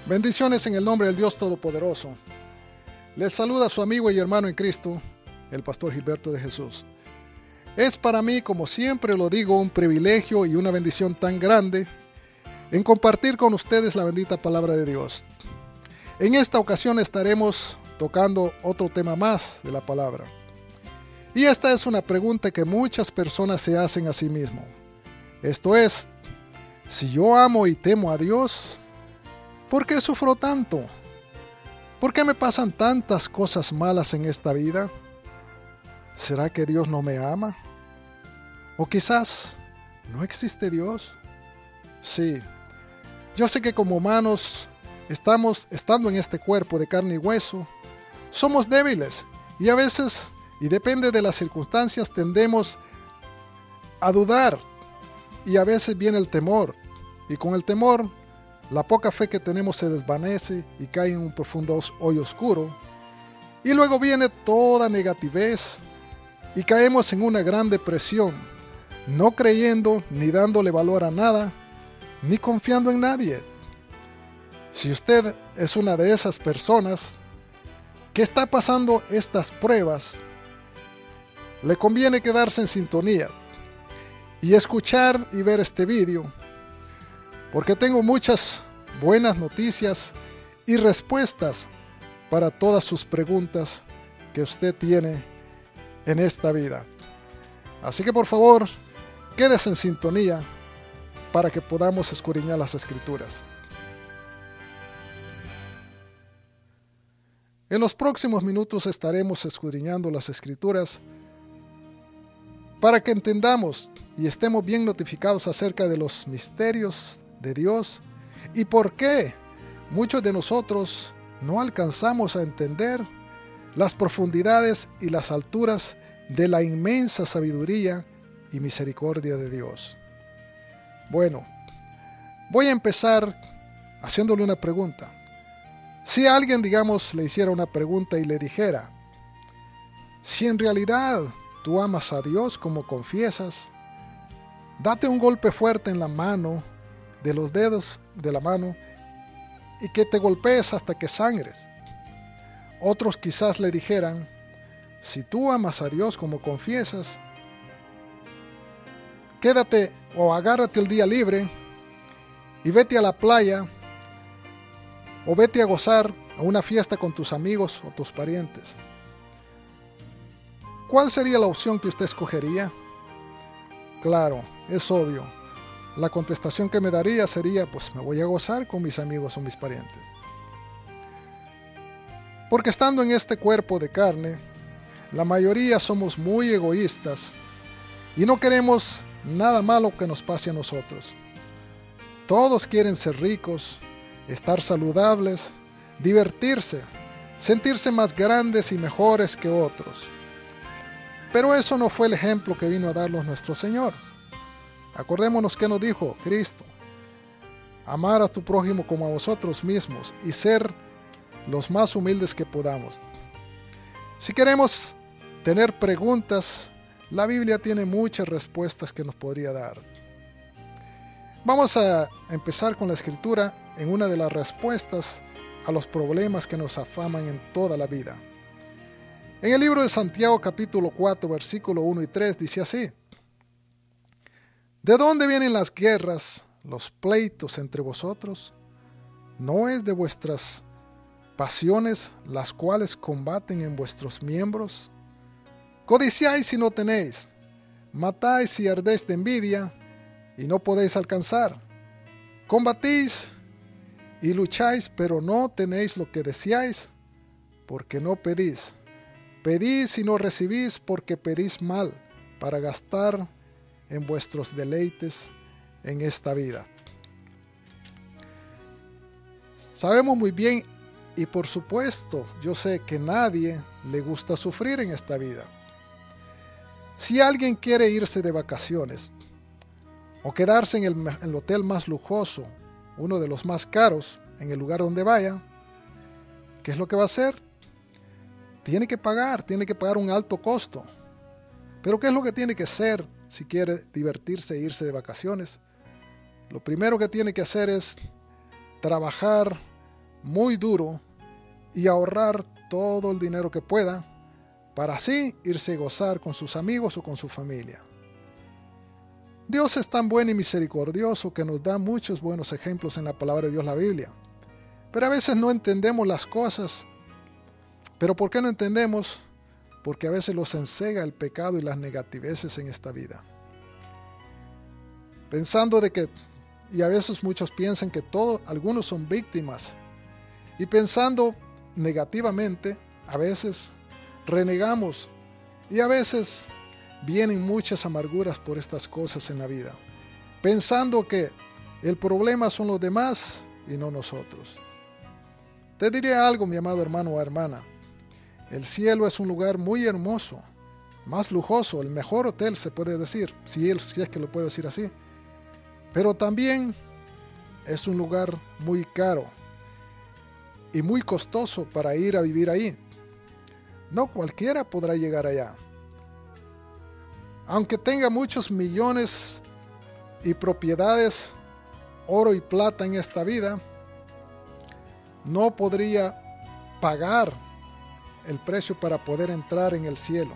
Bendiciones en el nombre del Dios Todopoderoso. Les saluda su amigo y hermano en Cristo, el pastor Gilberto de Jesús. Es para mí, como siempre lo digo, un privilegio y una bendición tan grande en compartir con ustedes la bendita palabra de Dios. En esta ocasión estaremos tocando otro tema más de la palabra. Y esta es una pregunta que muchas personas se hacen a sí mismos. Esto es, si yo amo y temo a Dios, ¿por qué sufro tanto? ¿Por qué me pasan tantas cosas malas en esta vida? ¿Será que Dios no me ama? ¿O quizás no existe Dios? Sí, yo sé que como humanos estando en este cuerpo de carne y hueso, somos débiles y a veces, y depende de las circunstancias, tendemos a dudar y a veces viene el temor. Y con el temor, la poca fe que tenemos se desvanece y cae en un profundo hoyo oscuro. Y luego viene toda negatividad y caemos en una gran depresión, no creyendo ni dándole valor a nada, ni confiando en nadie. Si usted es una de esas personas que está pasando estas pruebas, le conviene quedarse en sintonía y escuchar y ver este vídeo, porque tengo muchas buenas noticias y respuestas para todas sus preguntas que usted tiene en esta vida. Así que por favor, quédese en sintonía para que podamos escudriñar las Escrituras. En los próximos minutos estaremos escudriñando las Escrituras para que entendamos y estemos bien notificados acerca de los misterios de Dios y por qué muchos de nosotros no alcanzamos a entender las profundidades y las alturas de la inmensa sabiduría y misericordia de Dios. Bueno, voy a empezar haciéndole una pregunta. Si alguien, digamos, le hiciera una pregunta y le dijera, si en realidad tú amas a Dios como confiesas, date un golpe fuerte en la mano, de los dedos de la mano, y que te golpees hasta que sangres. Otros quizás le dijeran, si tú amas a Dios como confiesas, quédate o agárrate el día libre y vete a la playa o vete a gozar a una fiesta con tus amigos o tus parientes. ¿Cuál sería la opción que usted escogería? Claro, es obvio. La contestación que me daría sería, pues me voy a gozar con mis amigos o mis parientes. Porque estando en este cuerpo de carne, la mayoría somos muy egoístas y no queremos nada malo que nos pase a nosotros. Todos quieren ser ricos, estar saludables, divertirse, sentirse más grandes y mejores que otros. Pero eso no fue el ejemplo que vino a darnos nuestro Señor. Acordémonos que nos dijo Cristo: amar a tu prójimo como a vosotros mismos y ser los más humildes que podamos. Si queremos tener preguntas, la Biblia tiene muchas respuestas que nos podría dar. Vamos a empezar con la Escritura en una de las respuestas a los problemas que nos afaman en toda la vida. En el libro de Santiago capítulo 4 versículo 1 y 3 dice así: ¿de dónde vienen las guerras, los pleitos entre vosotros? ¿No es de vuestras pasiones las cuales combaten en vuestros miembros? Codiciáis y no tenéis, matáis y ardéis de envidia y no podéis alcanzar. Combatís y lucháis, pero no tenéis lo que deseáis, porque no pedís. Pedís y no recibís, porque pedís mal, para gastar en vuestros deleites en esta vida. Sabemos muy bien, y por supuesto, yo sé que nadie le gusta sufrir en esta vida. Si alguien quiere irse de vacaciones o quedarse en el hotel más lujoso, uno de los más caros, en el lugar donde vaya, ¿qué es lo que va a hacer? Tiene que pagar un alto costo. Pero ¿qué es lo que tiene que hacer si quiere divertirse e irse de vacaciones? Lo primero que tiene que hacer es trabajar muy duro y ahorrar todo el dinero que pueda para así irse a gozar con sus amigos o con su familia. Dios es tan bueno y misericordioso que nos da muchos buenos ejemplos en la palabra de Dios, la Biblia. Pero a veces no entendemos las cosas. ¿Pero por qué no entendemos? Porque a veces los encega el pecado y las negativeces en esta vida. Pensando de que, y a veces muchos piensan que algunos son víctimas. Y pensando negativamente, a veces renegamos y a veces vienen muchas amarguras por estas cosas en la vida, pensando que el problema son los demás y no nosotros. Te diré algo, mi amado hermano o hermana. El cielo es un lugar muy hermoso, más lujoso, el mejor hotel se puede decir, si es que lo puedo decir así. Pero también es un lugar muy caro y muy costoso para ir a vivir ahí. No cualquiera podrá llegar allá. Aunque tenga muchos millones y propiedades, oro y plata en esta vida, no podría pagar el precio para poder entrar en el cielo.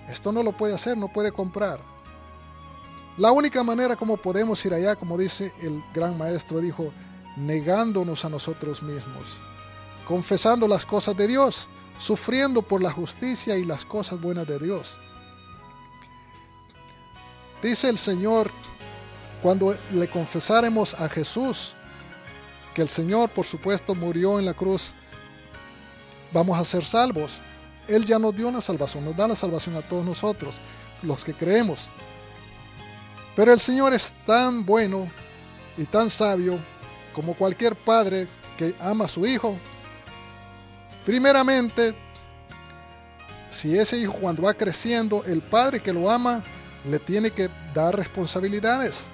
Esto no lo puede hacer, no puede comprar. La única manera como podemos ir allá, como dice el gran maestro, dijo, negándonos a nosotros mismos, confesando las cosas de Dios, sufriendo por la justicia y las cosas buenas de Dios. Dice el Señor, cuando le confesáremos a Jesús, que el Señor, por supuesto, murió en la cruz, vamos a ser salvos. Él ya nos dio la salvación, nos da la salvación a todos nosotros, los que creemos. Pero el Señor es tan bueno y tan sabio como cualquier padre que ama a su hijo. Primeramente, si ese hijo cuando va creciendo, el padre que lo ama le tiene que dar responsabilidades.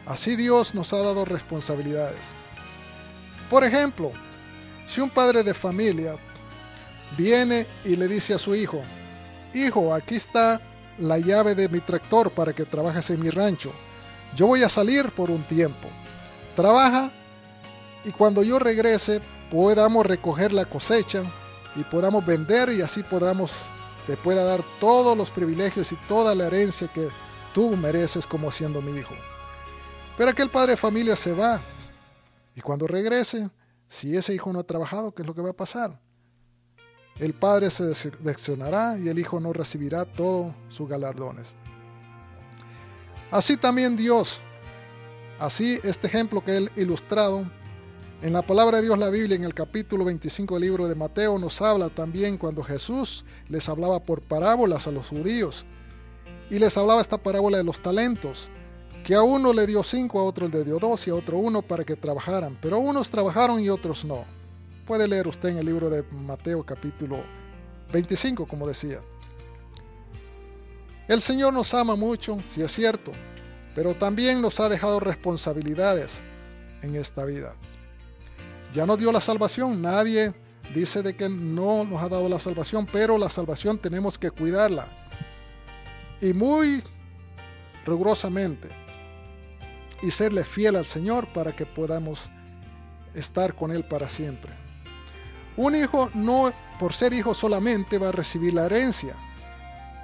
Así Dios nos ha dado responsabilidades. Por ejemplo, si un padre de familia viene y le dice a su hijo, hijo, aquí está la llave de mi tractor para que trabajes en mi rancho. Yo voy a salir por un tiempo. Trabaja y cuando yo regrese podamos recoger la cosecha y podamos vender y así te pueda dar todos los privilegios y toda la herencia que tú mereces como siendo mi hijo. Pero aquel padre de familia se va y cuando regrese, si ese hijo no ha trabajado, ¿qué es lo que va a pasar? El padre se decepcionará y el hijo no recibirá todos sus galardones. Así también Dios, así este ejemplo que él ilustrado, en la palabra de Dios, la Biblia, en el capítulo 25 del libro de Mateo, nos habla también cuando Jesús les hablaba por parábolas a los judíos y les hablaba esta parábola de los talentos, que a uno le dio 5, a otro le dio 2 y a otro 1 para que trabajaran, pero unos trabajaron y otros no. Puede leer usted en el libro de Mateo capítulo 25, como decía. El Señor nos ama mucho, sí es cierto, pero también nos ha dejado responsabilidades en esta vida. Ya nos dio la salvación, nadie dice de que no nos ha dado la salvación, pero la salvación tenemos que cuidarla. Y muy rigurosamente. Y serle fiel al Señor para que podamos estar con Él para siempre. Un hijo no por ser hijo solamente va a recibir la herencia.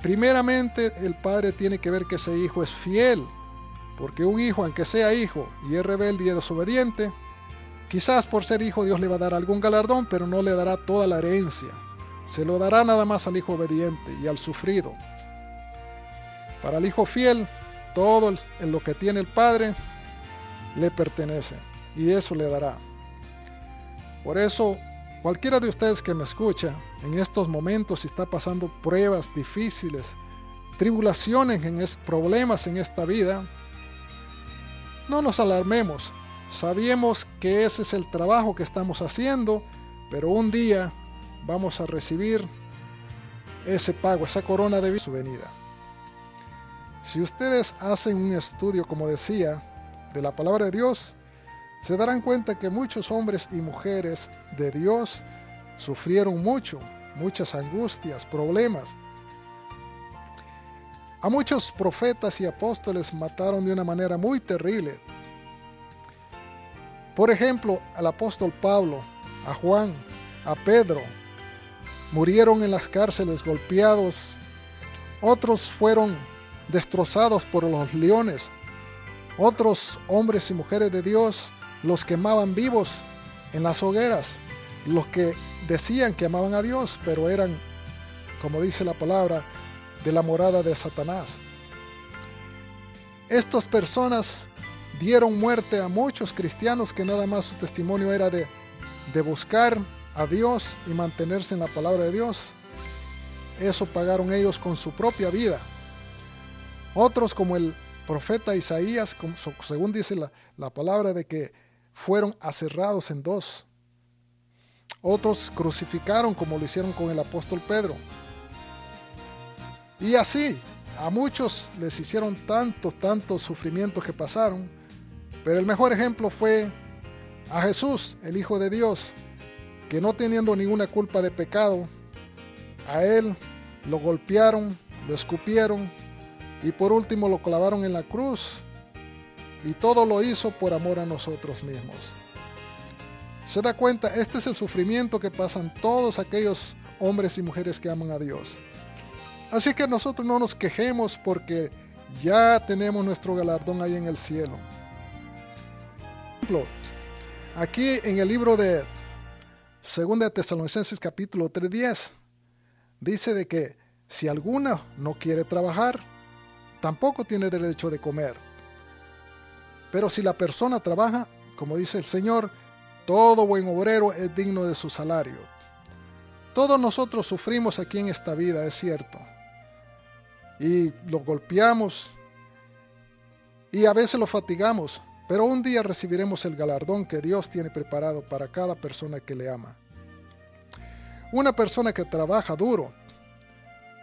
Primeramente el padre tiene que ver que ese hijo es fiel, porque un hijo, aunque sea hijo y es rebelde y es desobediente, quizás por ser hijo Dios le va a dar algún galardón, pero no le dará toda la herencia. Se lo dará nada más al hijo obediente y al sufrido. Para el hijo fiel, todo lo que tiene el padre le pertenece y eso le dará. Por eso, cualquiera de ustedes que me escucha en estos momentos, si está pasando pruebas difíciles, tribulaciones, problemas en esta vida, no nos alarmemos. Sabemos que ese es el trabajo que estamos haciendo, pero un día vamos a recibir ese pago, esa corona de su venida. Si ustedes hacen un estudio, como decía, de la palabra de Dios, se darán cuenta que muchos hombres y mujeres de Dios sufrieron muchas angustias, problemas. A muchos profetas y apóstoles mataron de una manera muy terrible. Por ejemplo, al apóstol Pablo, a Juan, a Pedro, murieron en las cárceles golpeados. Otros fueron destrozados por los leones. Otros hombres y mujeres de Dios los quemaban vivos en las hogueras. Los que decían que amaban a Dios, pero eran, como dice la palabra, de la morada de Satanás. Estas personas dieron muerte a muchos cristianos que nada más su testimonio era de buscar a Dios y mantenerse en la palabra de Dios. Eso pagaron ellos con su propia vida. Otros, como el profeta Isaías, según dice la palabra, de que fueron aserrados en dos. Otros crucificaron, como lo hicieron con el apóstol Pedro. Y así, a muchos les hicieron tantos sufrimientos que pasaron, pero el mejor ejemplo fue a Jesús, el Hijo de Dios, que no teniendo ninguna culpa de pecado, a él lo golpearon, lo escupieron y por último lo clavaron en la cruz, y todo lo hizo por amor a nosotros mismos. ¿Se da cuenta? Este es el sufrimiento que pasan todos aquellos hombres y mujeres que aman a Dios. Así que nosotros no nos quejemos porque ya tenemos nuestro galardón ahí en el cielo. Aquí en el libro de 2 de Tesalonicenses capítulo 3:10 dice de que si alguno no quiere trabajar, tampoco tiene derecho de comer. Pero si la persona trabaja, como dice el Señor, todo buen obrero es digno de su salario. Todos nosotros sufrimos aquí en esta vida, es cierto. Y lo golpeamos y a veces lo fatigamos, pero un día recibiremos el galardón que Dios tiene preparado para cada persona que le ama. Una persona que trabaja duro,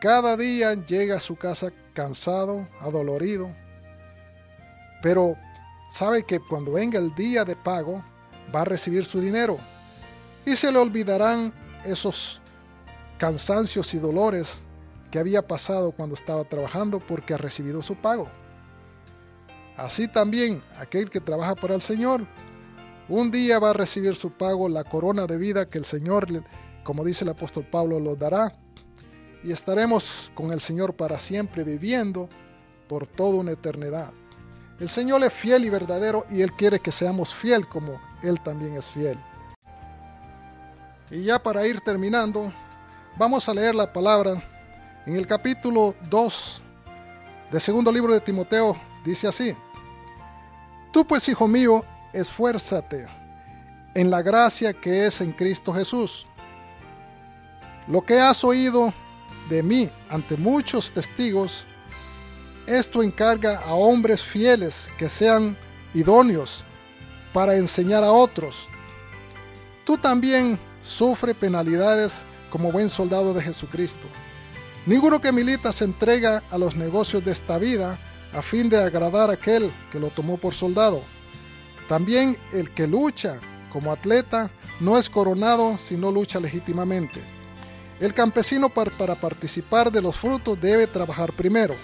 cada día llega a su casa cansado, adolorido, pero sabe que cuando venga el día de pago, va a recibir su dinero y se le olvidarán esos cansancios y dolores que había pasado cuando estaba trabajando porque ha recibido su pago. Así también aquel que trabaja para el Señor, un día va a recibir su pago, la corona de vida que el Señor, como dice el apóstol Pablo, lo dará, y estaremos con el Señor para siempre viviendo por toda una eternidad. El Señor es fiel y verdadero y Él quiere que seamos fiel como Él también es fiel. Y ya para ir terminando, vamos a leer la palabra en el capítulo 2 del segundo libro de Timoteo. Dice así: Tú pues, hijo mío, esfuérzate en la gracia que es en Cristo Jesús. Lo que has oído de mí ante muchos testigos, esto encarga a hombres fieles que sean idóneos para enseñar a otros. Tú también sufre penalidades como buen soldado de Jesucristo. Ninguno que milita se entrega a los negocios de esta vida a fin de agradar a aquel que lo tomó por soldado. También el que lucha como atleta no es coronado si no lucha legítimamente. El campesino para participar de los frutos debe trabajar primero.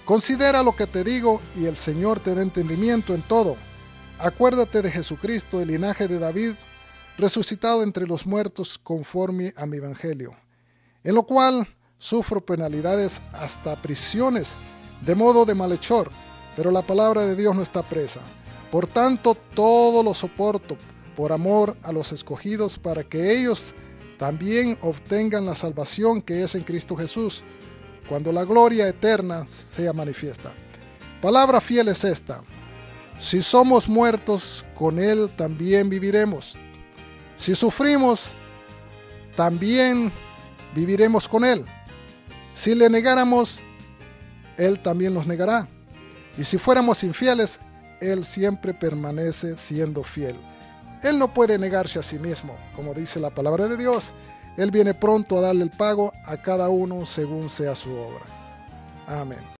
Considera lo que te digo y el Señor te dé entendimiento en todo. Acuérdate de Jesucristo, del linaje de David, resucitado entre los muertos conforme a mi evangelio, en lo cual sufro penalidades hasta prisiones de modo de malhechor, pero la palabra de Dios no está presa. Por tanto, todo lo soporto por amor a los escogidos, para que ellos también obtengan la salvación que es en Cristo Jesús, cuando la gloria eterna sea manifiesta. Palabra fiel es esta: si somos muertos, con Él también viviremos. Si sufrimos, también viviremos con Él. Si le negáramos, Él también nos negará. Y si fuéramos infieles, Él siempre permanece siendo fiel. Él no puede negarse a sí mismo, como dice la palabra de Dios. Él viene pronto a darle el pago a cada uno según sea su obra. Amén.